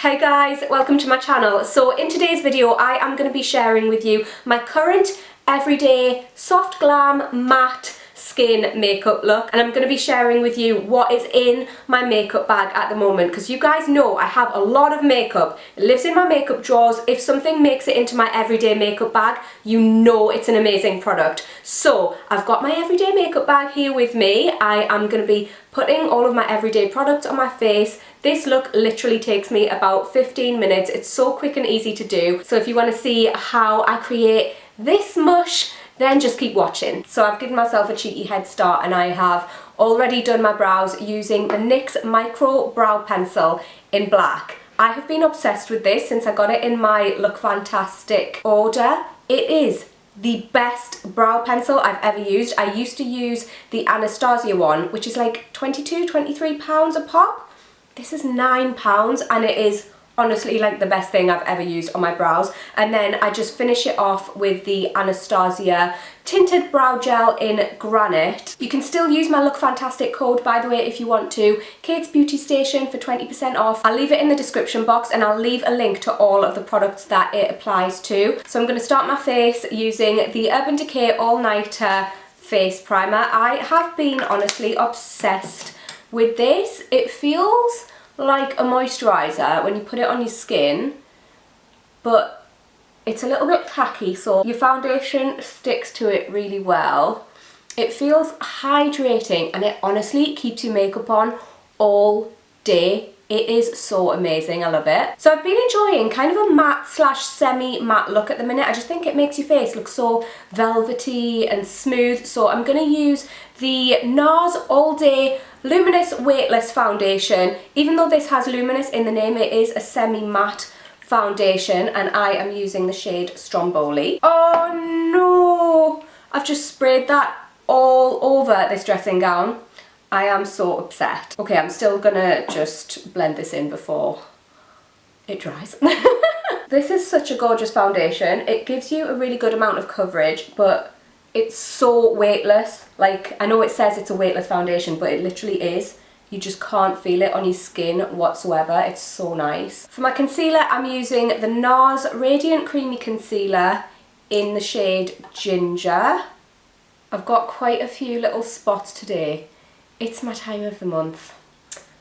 Hey guys, welcome to my channel. So in today's video I am going to be sharing with you my current everyday soft glam matte skin makeup look, and I'm going to be sharing with you what is in my makeup bag at the moment, because you guys know I have a lot of makeup. It lives in my makeup drawers. If something makes it into my everyday makeup bag, you know it's an amazing product. So I've got my everyday makeup bag here with me. I am going to be putting all of my everyday products on my face. This look literally takes me about 15 minutes. It's so quick and easy to do. So if you want to see how I create this mush, then just keep watching. So I've given myself a cheeky head start and I have already done my brows using the NYX Micro Brow Pencil in black. I have been obsessed with this since I got it in my Look Fantastic order. It is the best brow pencil I've ever used. I used to use the Anastasia one, which is like £23 a pop. This is £9 and it is honestly like the best thing I've ever used on my brows. And then I just finish it off with the Anastasia Tinted Brow Gel in Granite. You can still use my Look Fantastic code, by the way, if you want to. KatesBeautyStation for 20% off. I'll leave it in the description box and I'll leave a link to all of the products that it applies to. So I'm going to start my face using the Urban Decay All Nighter Face Primer. I have been honestly obsessed with this. It feels like a moisturiser when you put it on your skin, but it's a little bit tacky, so your foundation sticks to it really well. It feels hydrating and it honestly keeps your makeup on all day. It is so amazing, I love it. So I've been enjoying kind of a matte slash semi-matte look at the minute. I just think it makes your face look so velvety and smooth. So I'm going to use the NARS All Day Luminous Weightless Foundation. Even though this has luminous in the name, it is a semi-matte foundation and I am using the shade Stromboli. Oh no! I've just sprayed that all over this dressing gown. I am so upset. Okay, I'm still gonna just blend this in before it dries. This is such a gorgeous foundation. It gives you a really good amount of coverage, but it's so weightless. Like, I know it says it's a weightless foundation, but it literally is. You just can't feel it on your skin whatsoever. It's so nice. For my concealer, I'm using the NARS Radiant Creamy Concealer in the shade Ginger. I've got quite a few little spots today. It's my time of the month.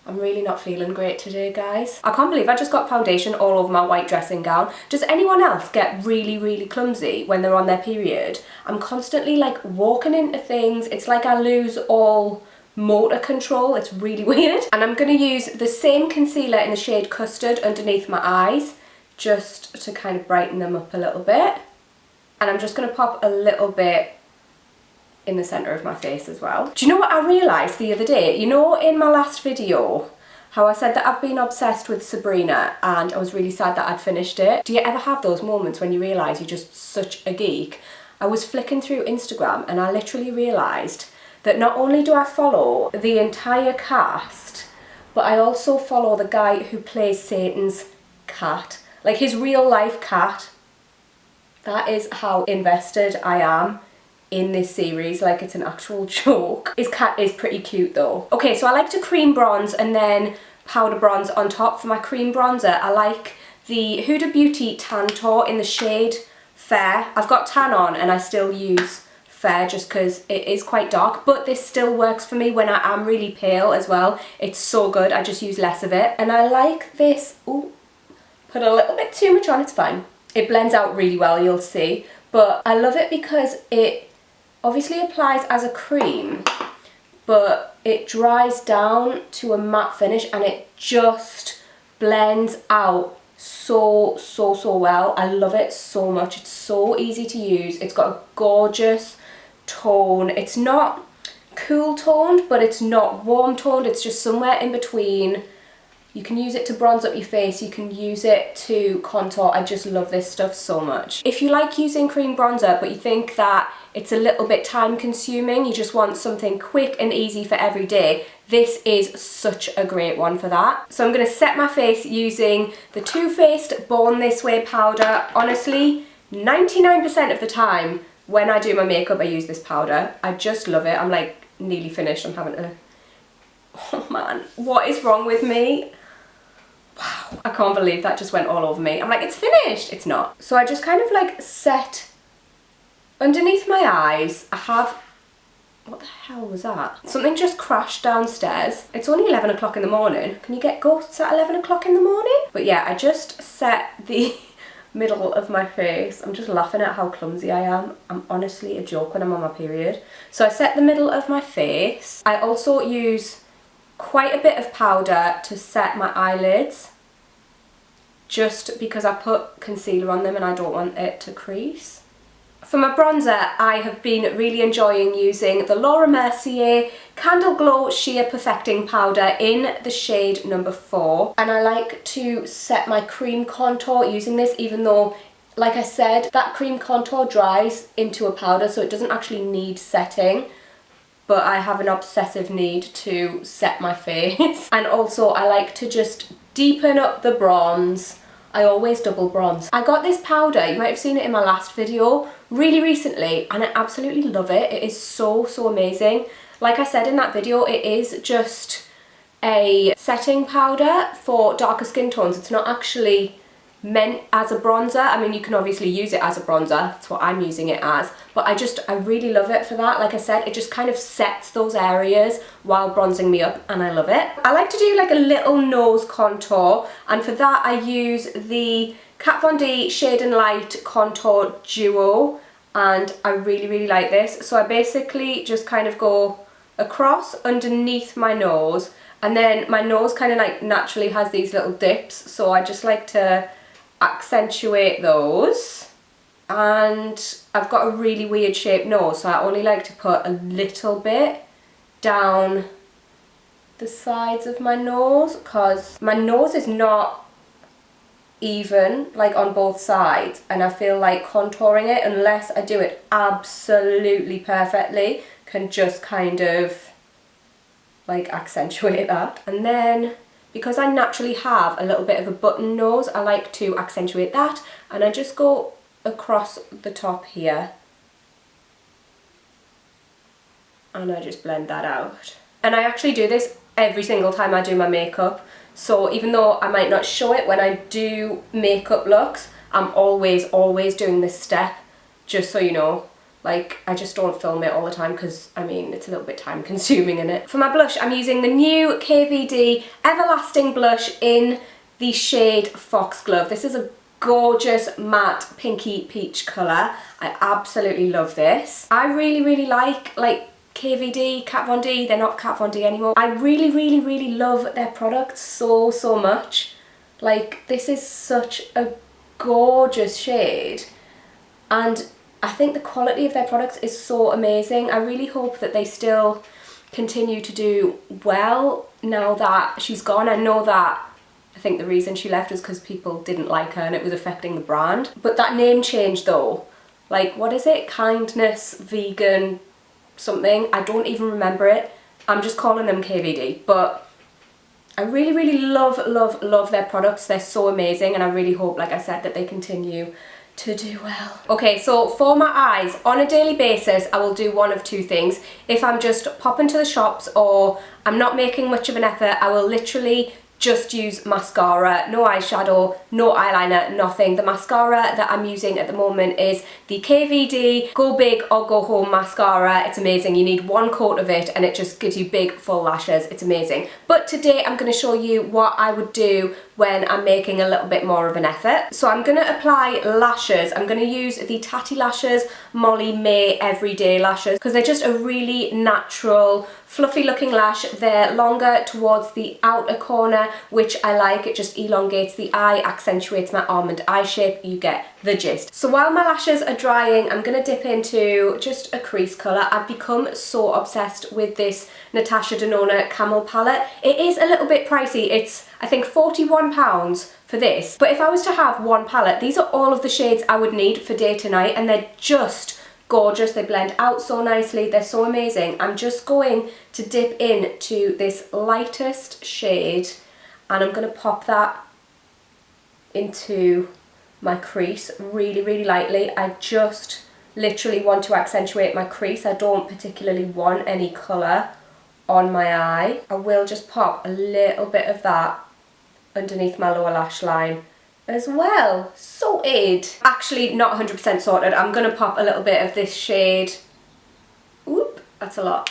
I'm really not feeling great today, guys. I can't believe I just got foundation all over my white dressing gown. Does anyone else get really clumsy when they're on their period? I'm constantly like walking into things. It's like I lose all motor control. It's really weird. And I'm going to use the same concealer in the shade Custard underneath my eyes, just to kind of brighten them up a little bit. And I'm just going to pop a little bit in the centre of my face as well. Do you know what I realised the other day? You know, in my last video, how I said that I've been obsessed with Sabrina and I was really sad that I'd finished it? Do you ever have those moments when you realise you're just such a geek? I was flicking through Instagram and I literally realised that not only do I follow the entire cast, but I also follow the guy who plays Satan's cat. Like his real life cat. That is how invested I am in this series, like it's an actual joke. His cat is pretty cute though. Okay, so I like to cream bronze and then powder bronze on top. For my cream bronzer, I like the Huda Beauty Tantor in the shade Fair. I've got tan on and I still use Fair just because it is quite dark, but this still works for me when I am really pale as well. It's so good, I just use less of it. And I like this, ooh, put a little bit too much on, it's fine. It blends out really well, you'll see. But I love it because it obviously applies as a cream, but it dries down to a matte finish and it just blends out so well. I love it so much. It's so easy to use. It's got a gorgeous tone. It's not cool toned, but it's not warm toned. It's just somewhere in between. You can use it to bronze up your face, you can use it to contour. I just love this stuff so much. If you like using cream bronzer but you think that it's a little bit time consuming, you just want something quick and easy for every day, this is such a great one for that. So I'm going to set my face using the Too Faced Born This Way powder. Honestly, 99% of the time when I do my makeup I use this powder. I just love it. I'm like nearly finished. I'm having a... Oh man, what is wrong with me? Wow. Wow, I can't believe that just went all over me. I'm like, it's finished. It's not. So I just kind of like set underneath my eyes. I have, what the hell was that? Something just crashed downstairs. It's only 11 o'clock in the morning. Can you get ghosts at 11 o'clock in the morning? But yeah, I just set the middle of my face. I'm just laughing at how clumsy I am. I'm honestly a joke when I'm on my period. So I set the middle of my face. I also use quite a bit of powder to set my eyelids, just because I put concealer on them and I don't want it to crease. For my bronzer, I have been really enjoying using the Laura Mercier Candle Glow Sheer Perfecting Powder in the shade number 4. And I like to set my cream contour using this, even though, like I said, that cream contour dries into a powder, so it doesn't actually need setting. But I have an obsessive need to set my face. And also I like to just deepen up the bronze. I always double bronze. I got this powder, you might have seen it in my last video, really recently, and I absolutely love it. It is so, so amazing. Like I said in that video, it is just a setting powder for darker skin tones. It's not actually meant as a bronzer. I mean, you can obviously use it as a bronzer, that's what I'm using it as, but I really love it for that. Like I said, it just kind of sets those areas while bronzing me up, and I love it. I like to do like a little nose contour, and for that I use the Kat Von D Shade and Light Contour Duo, and I really, really like this. So I basically just kind of go across underneath my nose, and then my nose kind of like naturally has these little dips, so I just like to accentuate those. And I've got a really weird shaped nose, so I only like to put a little bit down the sides of my nose, because my nose is not even like on both sides, and I feel like contouring it, unless I do it absolutely perfectly, can just kind of like accentuate that. And then because I naturally have a little bit of a button nose, I like to accentuate that, and I just go across the top here and I just blend that out. And I actually do this every single time I do my makeup, so even though I might not show it when I do makeup looks, I'm always doing this step, just so you know. Like, I just don't film it all the time because, I mean, it's a little bit time consuming in it. For my blush, I'm using the new KVD Everlasting Blush in the shade Foxglove. This is a gorgeous matte pinky peach colour. I absolutely love this. I really like KVD, Kat Von D. They're not Kat Von D anymore. I really love their products so much. Like, this is such a gorgeous shade, and I think the quality of their products is so amazing. I really hope that they still continue to do well now that she's gone. I know that I think the reason she left was because people didn't like her and it was affecting the brand. But that name change though, like, what is it? Kindness Vegan something. I don't even remember it. I'm just calling them KVD. But I really love their products. They're so amazing, and I really hope, like I said, that they continue to do well. Okay, so for my eyes, on a daily basis, I will do one of two things. If I'm just popping to the shops or I'm not making much of an effort, I will literally just use mascara, no eyeshadow, no eyeliner, nothing. The mascara that I'm using at the moment is the KVD Go Big or Go Home mascara. It's amazing. You need one coat of it and it just gives you big full lashes. It's amazing. But today I'm going to show you what I would do when I'm making a little bit more of an effort. So I'm going to apply lashes. I'm going to use the Tatti Lashes Molly May Everyday Lashes because they're just a really natural, fluffy looking lash. They're longer towards the outer corner, which I like. It just elongates the eye, accentuates my almond eye shape. You get the gist. So while my lashes are drying, I'm going to dip into just a crease colour. I've become so obsessed with this Natasha Denona Camel palette. It is a little bit pricey. It's, I think, £41 for this. But if I was to have one palette, these are all of the shades I would need for day to night, and they're just gorgeous. They blend out so nicely. They're so amazing. I'm just going to dip into this lightest shade and I'm going to pop that into my crease really lightly. I just literally want to accentuate my crease. I don't particularly want any colour on my eye. I will just pop a little bit of that underneath my lower lash line as well. Sorted. Actually, not 100% sorted. I'm going to pop a little bit of this shade. Oop, that's a lot.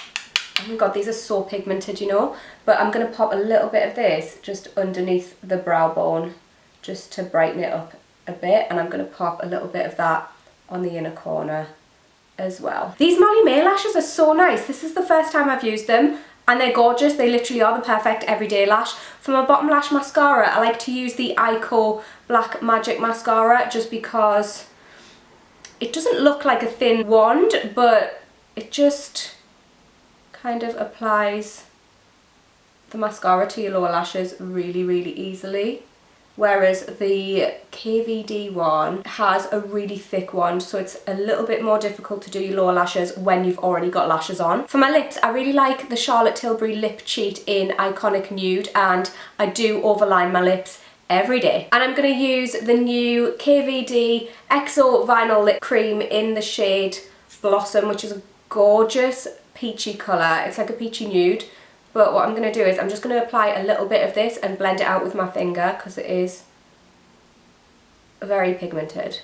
Oh my god, these are so pigmented, you know. But I'm going to pop a little bit of this just underneath the brow bone, just to brighten it up a bit. And I'm going to pop a little bit of that on the inner corner as well. These Molly May lashes are so nice. This is the first time I've used them and they're gorgeous. They literally are the perfect everyday lash. For my bottom lash mascara, I like to use the Ico Black Magic Mascara just because it doesn't look like a thin wand, but it just kind of applies the mascara to your lower lashes really, really easily. Whereas the KVD one has a really thick wand, so it's a little bit more difficult to do your lower lashes when you've already got lashes on. For my lips, I really like the Charlotte Tilbury Lip Cheat in Iconic Nude, and I do overline my lips every day. And I'm going to use the new KVD Exo Vinyl Lip Cream in the shade Blossom, which is a gorgeous peachy colour. It's like a peachy nude. But what I'm going to do is I'm just going to apply a little bit of this and blend it out with my finger because it is very pigmented.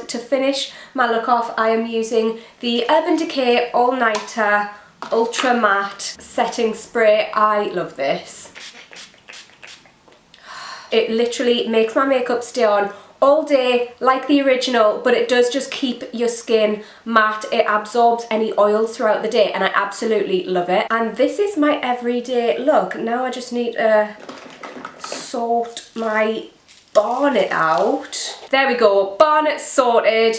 To finish my look off, I am using the Urban Decay All Nighter Ultra Matte Setting Spray. I love this. It literally makes my makeup stay on all day like the original, but it does just keep your skin matte. It absorbs any oils throughout the day and I absolutely love it. And this is my everyday look. Now I just need to sort my bonnet out. There we go, bonnet sorted.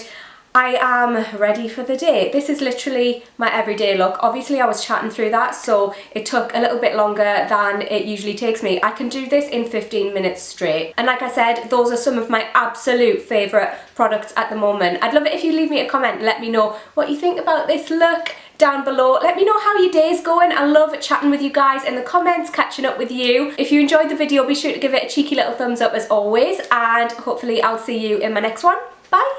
I am ready for the day. This is literally my everyday look. Obviously I was chatting through that, so it took a little bit longer than it usually takes me. I can do this in 15 minutes straight. And like I said, those are some of my absolute favourite products at the moment. I'd love it if you leave me a comment, let me know what you think about this look down below. Let me know how your day's going. I love chatting with you guys in the comments, catching up with you. If you enjoyed the video, be sure to give it a cheeky little thumbs up as always, and hopefully I'll see you in my next one. Bye!